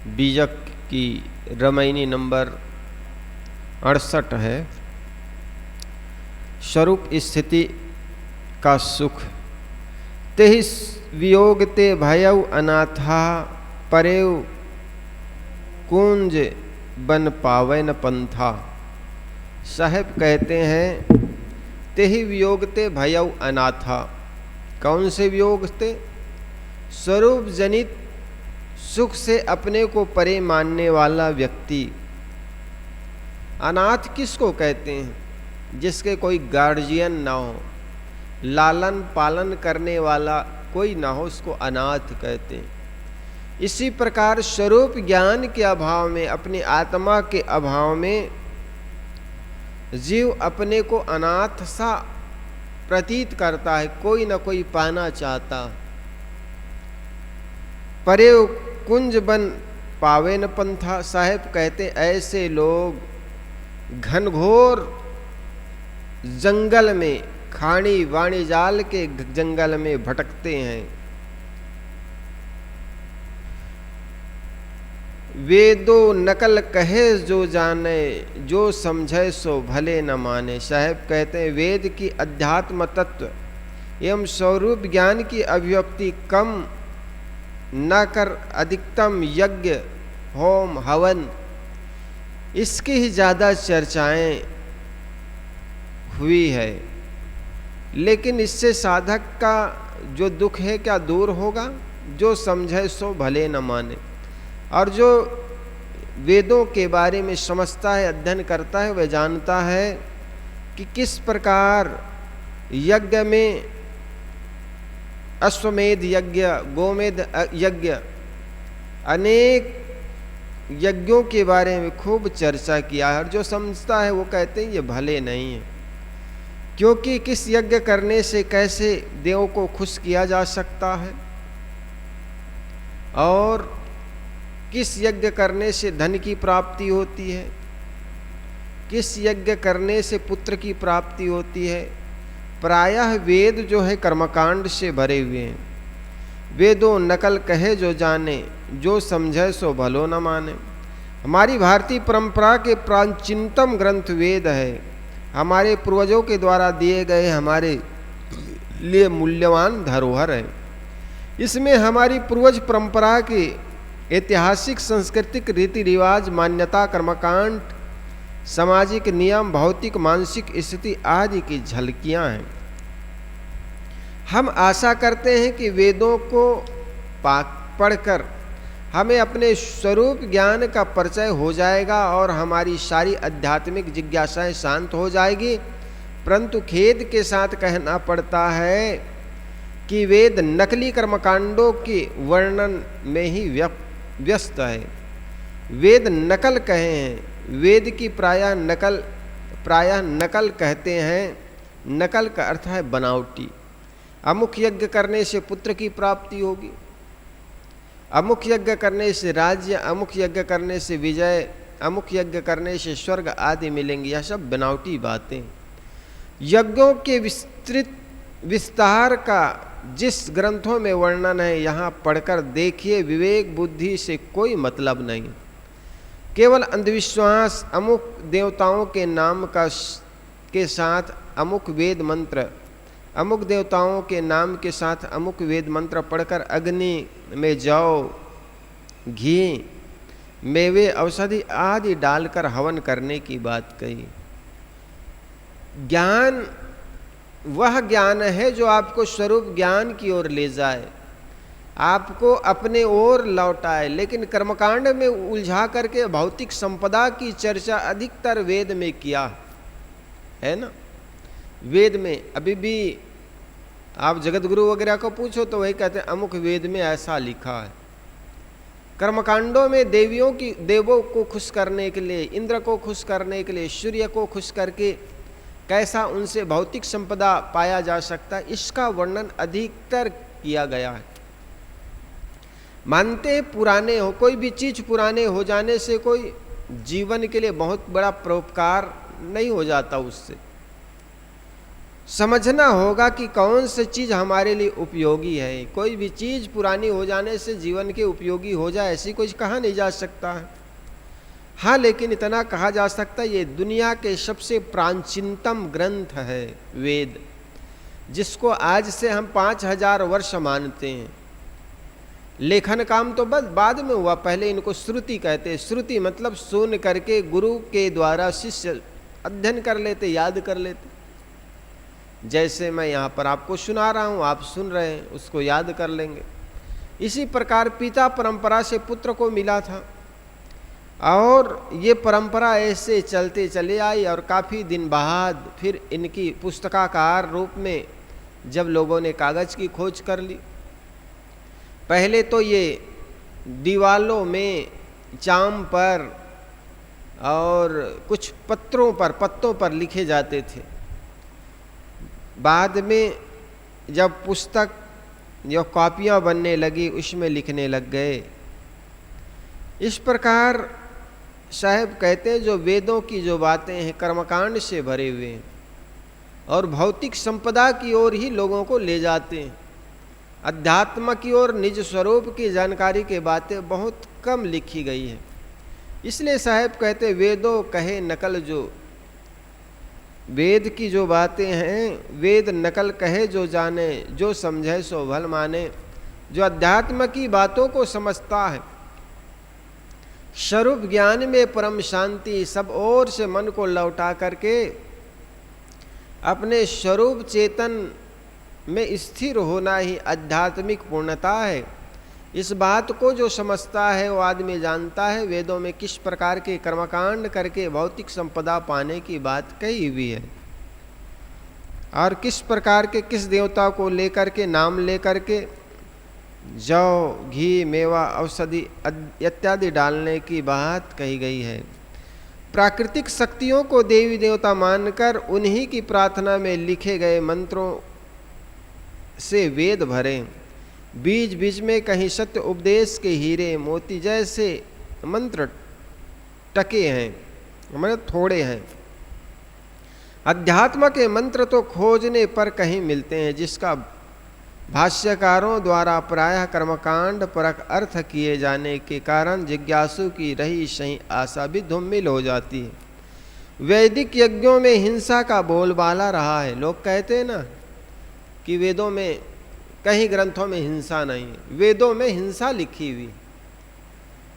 बीजक की रामायणी नंबर 68 है। स्वरूप स्थिति का सुख तेहि वियोग ते भयउ अनाथा परेव कुंज बन पावे न पंथा। साहेब कहते हैं तेहि वियोग ते भयउ अनाथा। कौन से वियोग थे? स्वरूप जनित सुख से अपने को परे मानने वाला व्यक्ति। अनाथ किसको कहते हैं? जिसके कोई गार्जियन ना हो, लालन पालन करने वाला कोई ना हो, उसको अनाथ कहते हैं। इसी प्रकार स्वरूप ज्ञान के अभाव में, अपनी आत्मा के अभाव में जीव अपने को अनाथ सा प्रतीत करता है, कोई ना कोई पाना चाहता। परे कुंज बन पावे न पंथा। साहेब कहते ऐसे लोग घनघोर जंगल में, खाणी वाणी जाल के जंगल में भटकते हैं। वेदो नकल कहे जो जाने, जो समझे सो भले न माने। साहेब कहते हैं वेद की अध्यात्म तत्व एवं स्वरूप ज्ञान की अभिव्यक्ति कम न कर अधिकतम यज्ञ होम हवन इसकी ही ज़्यादा चर्चाएं हुई है, लेकिन इससे साधक का जो दुख है क्या दूर होगा? जो समझे सो भले न माने। और जो वेदों के बारे में समझता है, अध्ययन करता है, वह जानता है कि किस प्रकार यज्ञ में अश्वमेध यज्ञ, गोमेध यज्ञ, अनेक यज्ञों के बारे में खूब चर्चा किया है। और जो समझता है वो कहते हैं ये भले नहीं है, क्योंकि किस यज्ञ करने से कैसे देव को खुश किया जा सकता है, और किस यज्ञ करने से धन की प्राप्ति होती है, किस यज्ञ करने से पुत्र की प्राप्ति होती है। प्रायः वेद जो है कर्मकांड से भरे हुए हैं। वेदों नकल कहे जो जाने, जो समझे सो भलो न माने। हमारी भारतीय परंपरा के प्राचीनतम ग्रंथ वेद है। हमारे पूर्वजों के द्वारा दिए गए हमारे लिए मूल्यवान धरोहर है। इसमें हमारी पूर्वज परंपरा के ऐतिहासिक, सांस्कृतिक रीति रिवाज, मान्यता, कर्मकांड, सामाजिक नियम, भौतिक मानसिक स्थिति आदि की झलकियां हैं। हम आशा करते हैं कि वेदों को पढ़कर हमें अपने स्वरूप ज्ञान का परिचय हो जाएगा और हमारी सारी आध्यात्मिक जिज्ञासाएं शांत हो जाएगी। परंतु खेद के साथ कहना पड़ता है कि वेद नकली कर्मकांडों के वर्णन में ही व्यस्त है। वेद नकल कहे हैं। वेद की प्रायः नकल कहते हैं। नकल का अर्थ है बनावटी। अमुक यज्ञ करने से पुत्र की प्राप्ति होगी, अमुक यज्ञ करने से राज्य, अमुक यज्ञ करने से विजय, अमुक यज्ञ करने से स्वर्ग आदि मिलेंगे। यह सब बनावटी बातें। यज्ञों के विस्तृत विस्तार का जिस ग्रंथों में वर्णन है, यहाँ पढ़कर देखिए, विवेक बुद्धि से कोई मतलब नहीं। केवल अंधविश्वास, अमुक देवताओं के नाम के साथ अमुक वेद मंत्र, अमुक देवताओं के नाम के साथ अमुक वेद मंत्र पढ़कर अग्नि में जौ, घी, मेवे, औषधि आदि डालकर हवन करने की बात कही। ज्ञान वह ज्ञान है जो आपको स्वरूप ज्ञान की ओर ले जाए, आपको अपने ओर लौटाए। लेकिन कर्मकांड में उलझा करके भौतिक संपदा की चर्चा अधिकतर वेद में किया है ना। वेद में अभी भी आप जगत गुरु वगैरह को पूछो तो वही कहते हैं अमुक वेद में ऐसा लिखा है। कर्मकांडों में देवों को खुश करने के लिए, इंद्र को खुश करने के लिए, सूर्य को खुश करके कैसा उनसे भौतिक संपदा पाया जा सकता है, इसका वर्णन अधिकतर किया गया है। मानते पुराने हो, कोई भी चीज पुराने हो जाने से कोई जीवन के लिए बहुत बड़ा परोपकार नहीं हो जाता उससे। समझना होगा कि कौन सी चीज़ हमारे लिए उपयोगी है। कोई भी चीज़ पुरानी हो जाने से जीवन के उपयोगी हो जाए ऐसी कुछ कहा नहीं जा सकता है। हाँ, लेकिन इतना कहा जा सकता है ये दुनिया के सबसे प्राचीनतम ग्रंथ है वेद, जिसको आज से हम 5000 वर्ष मानते हैं। लेखन काम तो बस बाद में हुआ, पहले इनको श्रुति कहते हैं। श्रुति मतलब सुन करके गुरु के द्वारा शिष्य अध्ययन कर लेते, याद कर लेते। जैसे मैं यहाँ पर आपको सुना रहा हूँ, आप सुन रहे हैं, उसको याद कर लेंगे। इसी प्रकार पिता परंपरा से पुत्र को मिला था और ये परंपरा ऐसे चलते चले आई और काफ़ी दिन बाद फिर इनकी पुस्तकाकार रूप में जब लोगों ने कागज़ की खोज कर ली, पहले तो ये दीवालों में चाम पर और कुछ पत्तों पर लिखे जाते थे। बाद में जब पुस्तक या कॉपियाँ बनने लगी उसमें लिखने लग गए। इस प्रकार साहब कहते हैं जो वेदों की जो बातें हैं कर्मकांड से भरे हुए हैं और भौतिक संपदा की ओर ही लोगों को ले जाते हैं। अध्यात्म की ओर निज स्वरूप की जानकारी की बातें बहुत कम लिखी गई है। इसलिए साहब कहते वेदों कहे नकल, जो वेद की जो बातें हैं वेद नकल कहे जो जाने, जो समझे सो भल माने। जो अध्यात्म की बातों को समझता है, स्वरूप ज्ञान में परम शांति, सब ओर से मन को लौटा करके अपने स्वरूप चेतन में स्थिर होना ही आध्यात्मिक पूर्णता है। इस बात को जो समझता है वो आदमी जानता है वेदों में किस प्रकार के कर्मकांड करके भौतिक संपदा पाने की बात कही हुई है और किस प्रकार के किस देवता को लेकर के नाम लेकर के जौ, घी, मेवा, औषधि इत्यादि डालने की बात कही गई है। प्राकृतिक शक्तियों को देवी देवता मानकर उन्हीं की प्रार्थना में लिखे गए मंत्रों से वेद भरे। बीज बीज में कहीं सत्य उपदेश के हीरे मोती जैसे मंत्र टके हैं, मतलब थोड़े हैं। अध्यात्म के मंत्र तो खोजने पर कहीं मिलते हैं, जिसका भाष्यकारों द्वारा प्रायः कर्मकांड परक अर्थ किए जाने के कारण जिज्ञासु की रही सही आशा भी धूमिल हो जाती है। वैदिक यज्ञों में हिंसा का बोलबाला रहा है। लोग कहते हैं ना कि वेदों में कहीं ग्रंथों में हिंसा नहीं है, वेदों में हिंसा लिखी हुई।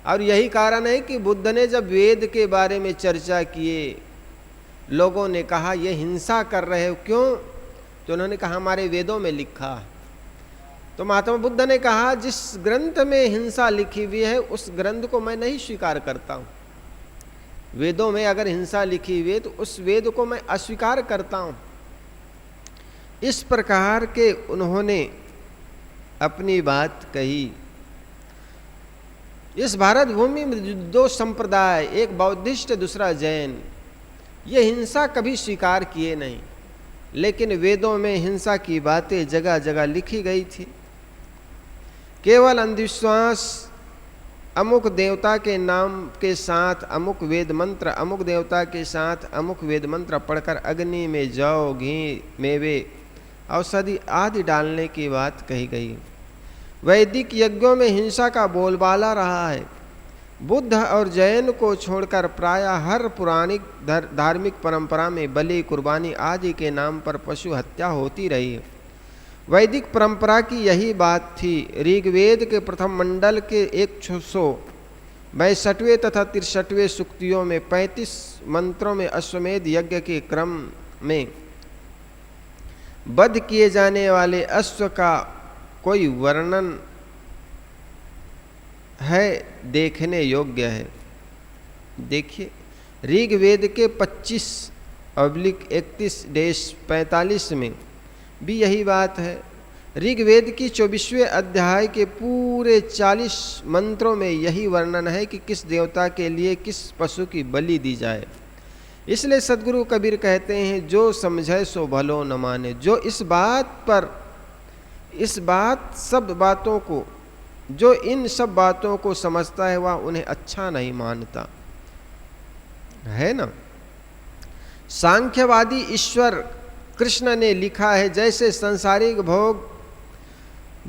और यही कारण है कि बुद्ध ने जब वेद के बारे में चर्चा किए, लोगों ने कहा ये हिंसा कर रहे हो क्यों, तो उन्होंने कहा हमारे वेदों में लिखा। तो महात्मा बुद्ध ने कहा जिस ग्रंथ में हिंसा लिखी हुई है उस ग्रंथ को मैं नहीं स्वीकार करता हूँ। वेदों में अगर हिंसा लिखी हुई है तो उस वेद को मैं अस्वीकार करता हूँ। इस प्रकार के उन्होंने अपनी बात कही। इस भारत भूमि में दो संप्रदाय, एक बौद्धिस्ट दूसरा जैन, ये हिंसा कभी स्वीकार किए नहीं, लेकिन वेदों में हिंसा की बातें जगह जगह लिखी गई थी। केवल अंधविश्वास, अमुक देवता के नाम के साथ अमुक वेद मंत्र, अमुक देवता के साथ अमुक वेद मंत्र पढ़कर अग्नि में जौ, घी, मेवे, औषधि आदि डालने की बात कही गई। वैदिक यज्ञों में हिंसा का बोलबाला रहा है। बुद्ध और जैन को छोड़कर प्रायः हर पुराणिक धार्मिक परंपरा में बलि, कुर्बानी आदि के नाम पर पशु हत्या होती रही है। वैदिक परंपरा की यही बात थी। ऋग्वेद के प्रथम मंडल के 162वें तथा 63वें सूक्तियों में 35 मंत्रों में अश्वमेध यज्ञ के क्रम में वध किए जाने वाले अश्व का कोई वर्णन है, देखने योग्य है। देखिए ऋग्वेद के 25/31-45 में भी यही बात है। ऋग्वेद की 24वें अध्याय के पूरे 40 मंत्रों में यही वर्णन है कि किस देवता के लिए किस पशु की बलि दी जाए। इसलिए सद्गुरु कबीर कहते हैं जो समझे सो भलो न माने। जो इस सब बातों को समझता है वह उन्हें अच्छा नहीं मानता है ना। सांख्यवादी ईश्वर कृष्ण ने लिखा है, जैसे सांसारिक भोग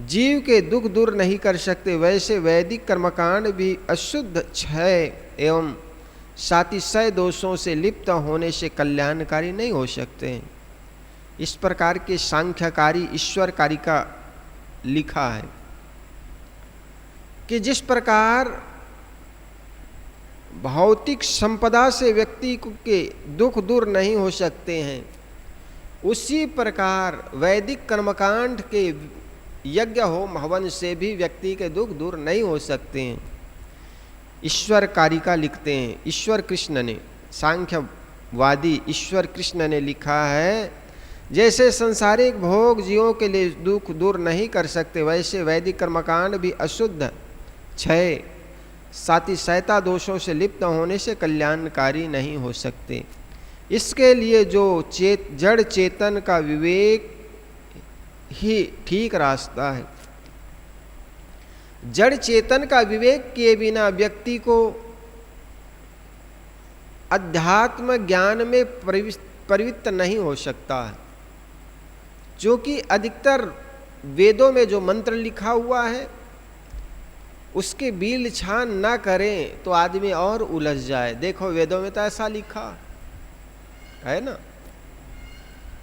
जीव के दुख दूर नहीं कर सकते, वैसे वैदिक कर्मकांड भी अशुद्ध, क्षय एवं सातिशय दोषों से लिप्त होने से कल्याणकारी नहीं हो सकते हैं। इस प्रकार के सांख्यकारी ईश्वरकारी का लिखा है कि जिस प्रकार भौतिक संपदा से व्यक्ति के दुख दूर नहीं हो सकते हैं, उसी प्रकार वैदिक कर्मकांड के यज्ञ होम हवन से भी व्यक्ति के दुख दूर नहीं हो सकते हैं। ईश्वर कारिका लिखते हैं, ईश्वर कृष्ण ने, सांख्यवादी ईश्वर कृष्ण ने लिखा है, जैसे संसारिक भोग जीवों के लिए दुख दूर नहीं कर सकते, वैसे वैदिक कर्मकांड भी अशुद्ध, क्षय, सातिशयता दोषों से लिप्त होने से कल्याणकारी नहीं हो सकते। इसके लिए जो जड़ चेतन का विवेक ही ठीक रास्ता है। जड़ चेतन का विवेक किए बिना व्यक्ति को अध्यात्म ज्ञान में प्रवृत्त नहीं हो सकता है, जो कि अधिकतर वेदों में जो मंत्र लिखा हुआ है उसके बील छान ना करें तो आदमी और उलझ जाए। देखो वेदों में तो ऐसा लिखा है ना।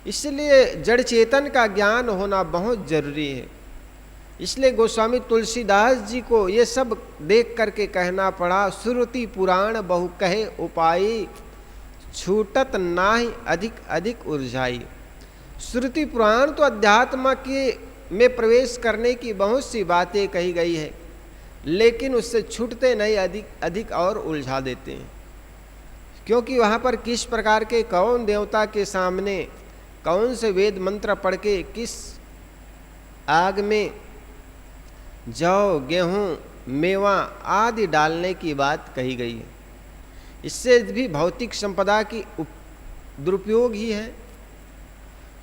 इसलिए जड़ चेतन का ज्ञान होना बहुत जरूरी है। इसलिए गोस्वामी तुलसीदास जी को ये सब देख करके कहना पड़ा, श्रुति पुराण बहु कहे उपाई, छूटत नाहि अधिक अधिक उलझाई। श्रुति पुराण तो अध्यात्म के में प्रवेश करने की बहुत सी बातें कही गई है, लेकिन उससे छूटते नहीं, अधिक अधिक और उलझा देते हैं। क्योंकि वहाँ पर किस प्रकार के कौन देवता के सामने कौन से वेद मंत्र पढ़ के किस आग में जौ, गेहूँ, मेवा आदि डालने की बात कही गई है। इससे भी भौतिक संपदा की दुरुपयोग ही है।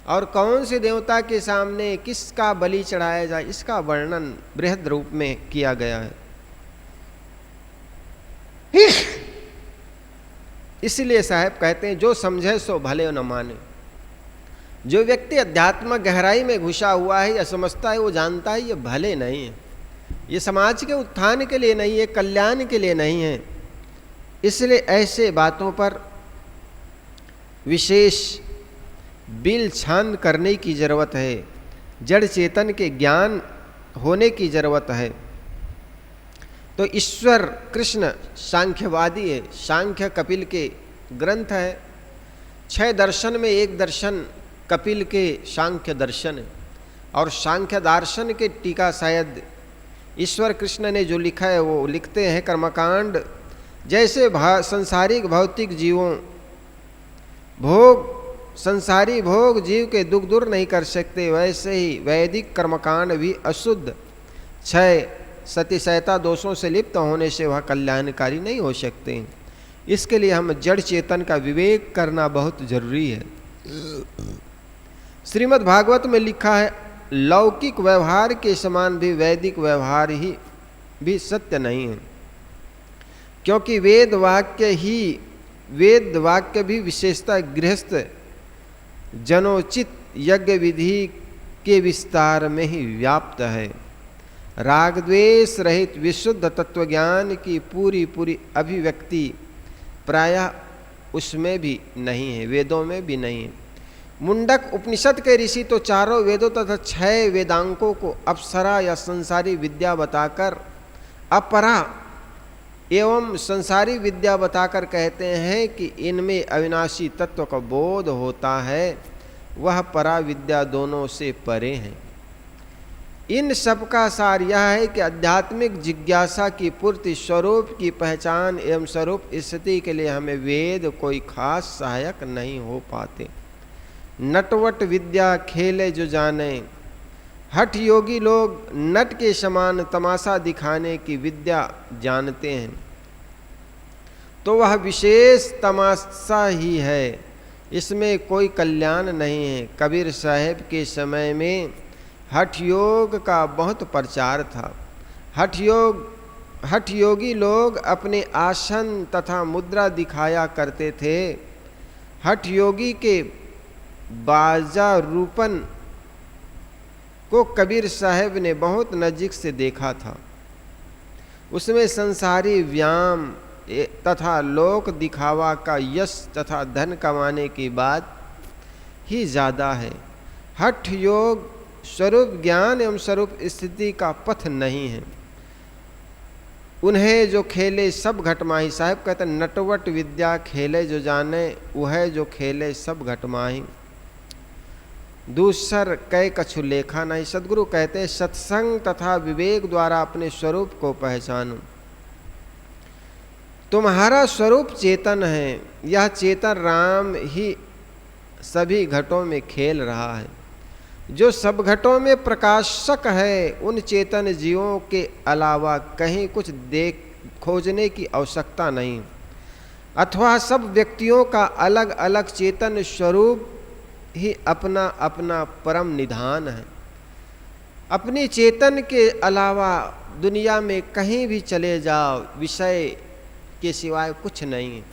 और कौन से देवता के सामने किसका बलि चढ़ाया जाए, इसका वर्णन बृहद रूप में किया गया है। इसलिए साहब कहते हैं, जो समझे सो भले न माने। जो व्यक्ति अध्यात्म गहराई में घुसा हुआ है या समझता है, वो जानता है ये भले नहीं है, ये समाज के उत्थान के लिए नहीं है, कल्याण के लिए नहीं है। इसलिए ऐसे बातों पर विशेष बिल छान करने की जरूरत है, जड़ चेतन के ज्ञान होने की जरूरत है। तो ईश्वर कृष्ण सांख्यवादी है, सांख्य कपिल के ग्रंथ है। 6 दर्शन में एक दर्शन कपिल के सांख्य दर्शन है, और सांख्य दर्शन के टीका शायद ईश्वर कृष्ण ने जो लिखा है वो लिखते हैं, कर्मकांड जैसे संसारिक भौतिक जीवों भोग, संसारी भोग जीव के दुख दूर नहीं कर सकते, वैसे ही वैदिक कर्मकांड भी अशुद्ध, क्षय, सतिशयता दोषों से लिप्त होने से वह कल्याणकारी नहीं हो सकते। इसके लिए हम जड़ चेतन का विवेक करना बहुत जरूरी है। श्रीमद् भागवत में लिखा है, लौकिक व्यवहार के समान भी वैदिक व्यवहार ही भी सत्य नहीं है, क्योंकि वेद वाक्य भी विशेषता गृहस्थ जनोचित यज्ञ विधि के विस्तार में ही व्याप्त है। राग द्वेष रहित विशुद्ध तत्वज्ञान की पूरी पूरी अभिव्यक्ति प्रायः उसमें भी नहीं है, वेदों में भी नहीं है। मुंडक उपनिषद के ऋषि तो चारों वेदों तथा 6 वेदांकों को अप्सरा या संसारी विद्या बताकर, अपरा एवं संसारी विद्या बताकर कहते हैं कि इनमें अविनाशी तत्व का बोध होता है, वह परा विद्या दोनों से परे हैं। इन सब का सार यह है कि आध्यात्मिक जिज्ञासा की पूर्ति, स्वरूप की पहचान एवं स्वरूप स्थिति के लिए हमें वेद कोई खास सहायक नहीं हो पाते। नटवट विद्या खेले जो जाने, हठ योगी लोग नट के समान तमाशा दिखाने की विद्या जानते हैं, तो वह विशेष तमाशा ही है, इसमें कोई कल्याण नहीं है। कबीर साहब के समय में हठ योग का बहुत प्रचार था। हठ योगी लोग अपने आसन तथा मुद्रा दिखाया करते थे। हठ योगी के बाजा रूपन को कबीर साहब ने बहुत नजीक से देखा था। उसमें संसारी व्याम तथा लोक दिखावा का यश तथा धन कमाने की बात ही ज़्यादा है। हठ योग स्वरूप ज्ञान एवं स्वरूप स्थिति का पथ नहीं है। उन्हें जो खेले सब घटमाही, साहब कहते नटवट विद्या खेले जो जाने, वह जो खेले सब घटमाही, दूसर कै कछु लेखा नहीं। सदगुरु कहते सत्संग तथा विवेक द्वारा अपने स्वरूप को पहचानो। तुम्हारा स्वरूप चेतन है, यह चेतन राम ही सभी घटों में खेल रहा है। जो सब घटों में प्रकाशक है, उन चेतन जीवों के अलावा कहीं कुछ खोजने की आवश्यकता नहीं, अथवा सब व्यक्तियों का अलग अलग चेतन स्वरूप ही अपना अपना परम निधान है। अपनी चेतन के अलावा दुनिया में कहीं भी चले जाओ, विषय के सिवाय कुछ नहीं है।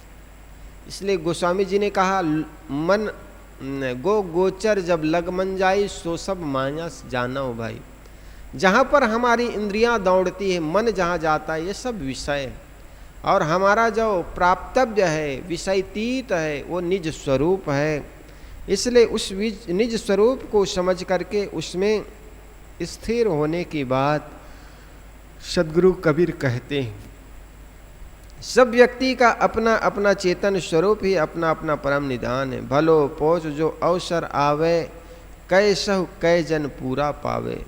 इसलिए गोस्वामी जी ने कहा, मन गो गोचर जब लग मन जाई, सो सब मानस जाना हो भाई। जहाँ पर हमारी इंद्रियां दौड़ती है, मन जहाँ जाता है, ये सब विषय है। और हमारा जो प्राप्तव्य है, विषयतीत है, वो निज स्वरूप है। इसलिए उस निज स्वरूप को समझ करके उसमें स्थिर होने की बात सद्गुरु कबीर कहते हैं। सब व्यक्ति का अपना अपना चेतन स्वरूप ही अपना अपना परम निधान है। भलो पोच जो अवसर आवे, कै सहु कै जन पूरा पावे।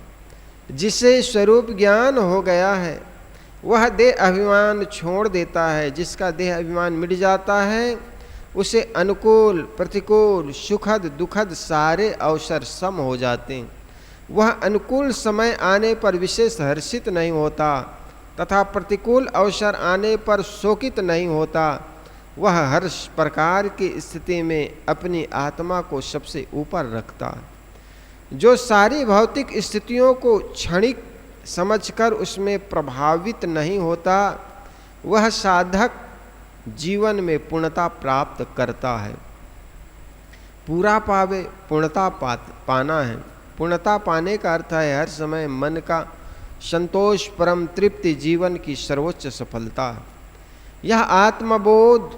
जिसे स्वरूप ज्ञान हो गया है, वह देह अभिमान छोड़ देता है। जिसका देह अभिमान मिट जाता है, उसे अनुकूल प्रतिकूल सुखद दुखद सारे अवसर सम हो जाते हैं। वह अनुकूल समय आने पर विशेष हर्षित नहीं होता तथा प्रतिकूल अवसर आने पर शोकित नहीं होता। वह हर प्रकार की स्थिति में अपनी आत्मा को सबसे ऊपर रखता है। जो सारी भौतिक स्थितियों को क्षणिक समझकर उसमें प्रभावित नहीं होता, वह साधक जीवन में पूर्णता प्राप्त करता है। पूरा पावे, पूर्णता पाना है। पूर्णता पाने का अर्थ है हर समय मन का संतोष, परम तृप्ति जीवन की सर्वोच्च सफलता है। यह आत्मबोध,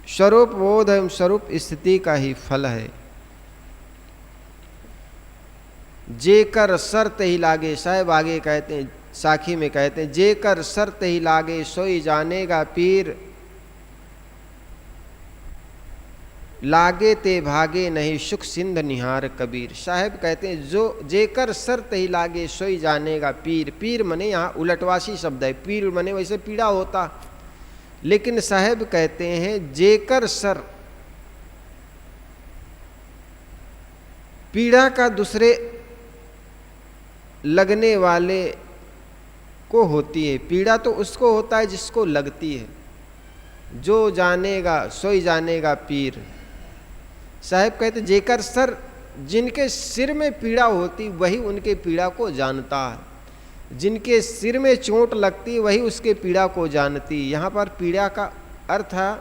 स्वरूप बोध एवं स्वरूप स्थिति का ही फल है। जेकर शर्त ही लागे, साहब आगे कहते हैं, साखी में कहते हैं, जेकर शर्त ही लागे सोई जानेगा पीर, लागे ते भागे नहीं सुख सिंध निहार कबीर। साहब कहते हैं जो जेकर शर्त ही लागे सोई जानेगा पीर। पीर मने यहाँ उलटवासी शब्द है, पीर मने वैसे पीड़ा होता, लेकिन साहब कहते हैं जेकर सर, पीड़ा का दूसरे लगने वाले को होती है। पीड़ा तो उसको होता है जिसको लगती है। जो जानेगा सोई जानेगा पीर। साहब कहते जेकर सर, जिनके सिर में पीड़ा होती वही उनके पीड़ा को जानता है। जिनके सिर में चोट लगती वही उसके पीड़ा को जानती। यहाँ पर पीड़ा का अर्थ है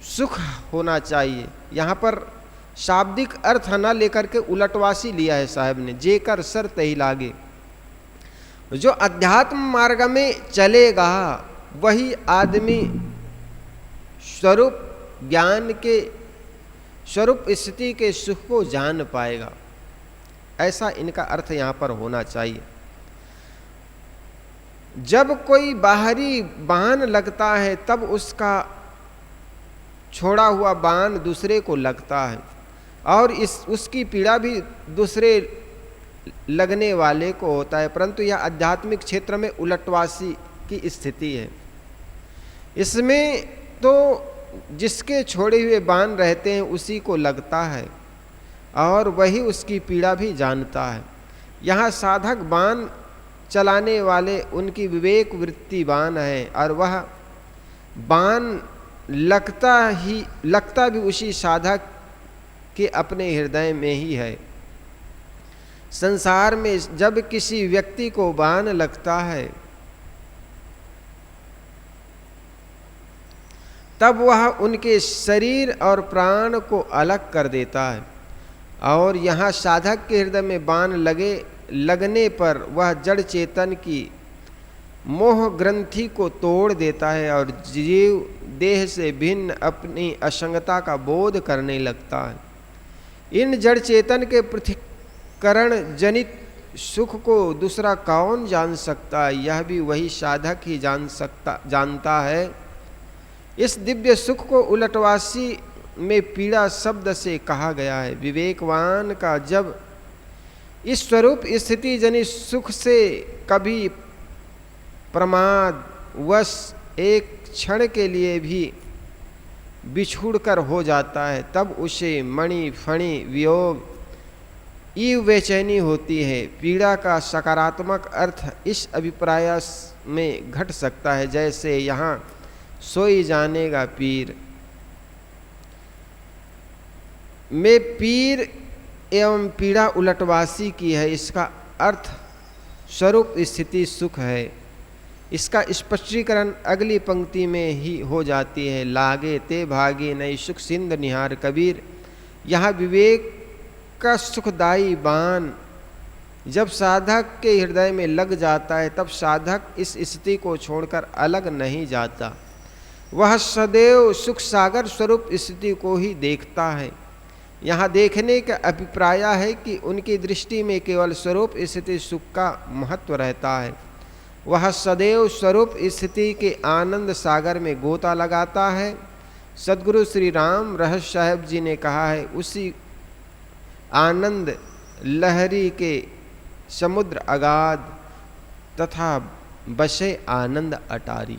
सुख होना चाहिए। यहाँ पर शाब्दिक अर्थ न लेकर के उलटवासी लिया है साहब ने, जेकर सर तही लागे। जो अध्यात्म मार्ग में चलेगा वही आदमी स्वरूप ज्ञान के, स्वरूप स्थिति के सुख को जान पाएगा। ऐसा इनका अर्थ यहाँ पर होना चाहिए। जब कोई बाहरी बाण लगता है तब उसका छोड़ा हुआ बाण दूसरे को लगता है और उसकी पीड़ा भी दूसरे लगने वाले को होता है। परंतु यह आध्यात्मिक क्षेत्र में उलटवासी की स्थिति है। इसमें तो जिसके छोड़े हुए बाण रहते हैं उसी को लगता है और वही उसकी पीड़ा भी जानता है। यहाँ साधक बाण चलाने वाले उनकी विवेक वृत्ति बाण है और वह बाण लगता भी उसी साधक के अपने हृदय में ही है। संसार में जब किसी व्यक्ति को बाण लगता है तब वह उनके शरीर और प्राण को अलग कर देता है, और यहाँ साधक के हृदय में बाण लगने पर वह जड़ चेतन की मोह ग्रंथि को तोड़ देता है और जीव देह से भिन्न अपनी असंगता का बोध करने लगता है। इन जड़ चेतन के पृथक्करण जनित सुख को दूसरा कौन जान सकता है? यह भी वही साधक ही जानता है। इस दिव्य सुख को उलटवासी में पीड़ा शब्द से कहा गया है। विवेकवान का जब इस स्वरूप स्थिति जनित सुख से कभी प्रमाद वश एक क्षण के लिए भी बिछुड़कर हो जाता है, तब उसे मणि फणि वियोग ईव बेचैनी होती है। पीड़ा का सकारात्मक अर्थ इस अभिप्राय में घट सकता है, जैसे यहाँ सोई जानेगा पीर में पीर एवं पीड़ा उलटवासी की है। इसका अर्थ स्वरूप स्थिति सुख है। इसका स्पष्टीकरण अगली पंक्ति में ही हो जाती है। लागे ते भागे नई सुख सिंध निहार कबीर। यहाँ विवेक का सुखदायी बाण जब साधक के हृदय में लग जाता है, तब साधक इस स्थिति को छोड़कर अलग नहीं जाता। वह सदैव सुख सागर स्वरूप स्थिति को ही देखता है। यहाँ देखने का अभिप्राय है कि उनकी दृष्टि में केवल स्वरूप स्थिति सुख का महत्व रहता है। वह सदैव स्वरूप स्थिति के आनंद सागर में गोता लगाता है। सद्गुरु श्री राम रहस्य साहेब जी ने कहा है, उसी आनंद लहरी के समुद्र अगाध तथा बसे आनंद अटारी।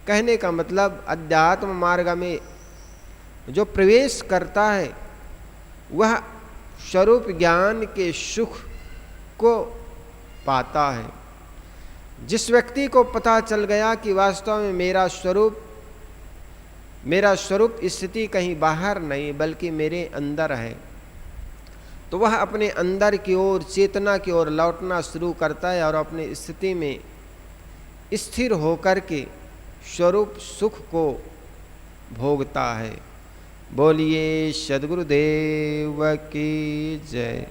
कहने का मतलब अध्यात्म मार्ग में जो प्रवेश करता है वह स्वरूप ज्ञान के सुख को पाता है। जिस व्यक्ति को पता चल गया कि वास्तव में मेरा स्वरूप स्थिति कहीं बाहर नहीं बल्कि मेरे अंदर है, तो वह अपने अंदर की ओर चेतना की ओर लौटना शुरू करता है और अपनी स्थिति में स्थिर होकर के स्वरूप सुख को भोगता है। बोलिए सद्गुरुदेव की जय।